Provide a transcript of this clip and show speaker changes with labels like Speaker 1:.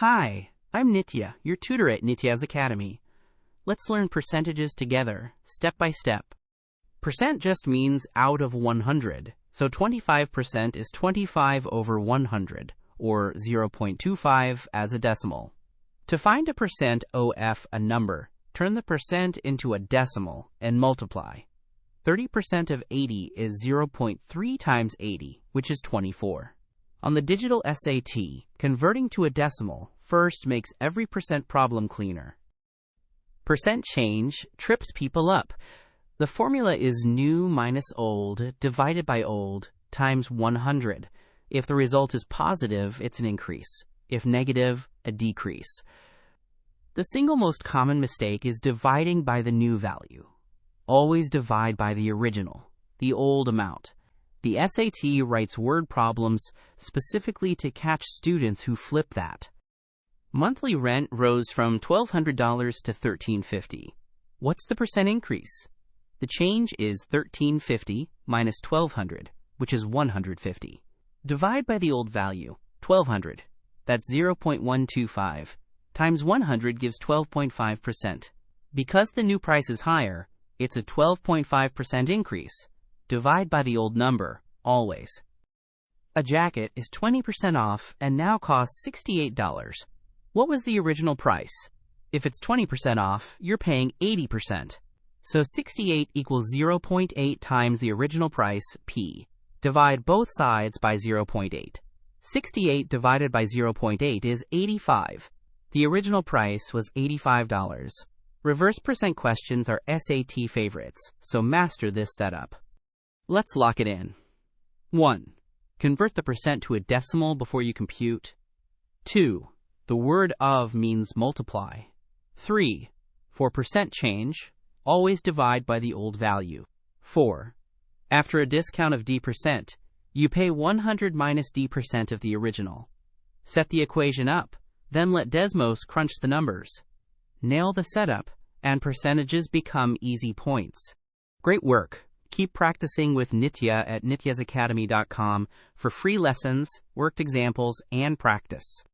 Speaker 1: Hi, I'm Nitya, your tutor at Nityaz Academy. Let's learn percentages together, step by step. Percent just means out of 100, so 25% is 25 over 100, or 0.25 as a decimal. To find a percent of a number, turn the percent into a decimal and multiply. 30% of 80 is 0.3 times 80, which is 24. On the digital SAT, converting to a decimal first makes every percent problem cleaner. Percent change trips people up. The formula is new minus old divided by old times 100. If the result is positive, it's an increase. If negative, a decrease. The single most common mistake is dividing by the new value. Always divide by the original, the old amount. The SAT writes word problems specifically to catch students who flip that. Monthly rent rose from $1,200 to $1,350. What's the percent increase? The change is $1,350 minus $1,200, which is $150. Divide by the old value, $1,200. That's 0.125. Times 100 gives 12.5%. Because the new price is higher, it's a 12.5% increase. Divide by the old number, always. A jacket is 20% off and now costs $68. What was the original price? If it's 20% off, you're paying 80%. So 68 equals 0.8 times the original price, P. Divide both sides by 0.8. 68 divided by 0.8 is 85. The original price was $85. Reverse percent questions are SAT favorites, so master this setup. Let's lock it in. 1. Convert the percent to a decimal before you compute. 2. The word of means multiply. 3. For percent change, always divide by the old value. 4. After a discount of D%, you pay 100 minus D% of the original. Set the equation up, then let Desmos crunch the numbers. Nail the setup, and percentages become easy points. Great work! Keep practicing with Nitya at nityazacademy.com for free lessons, worked examples, and practice.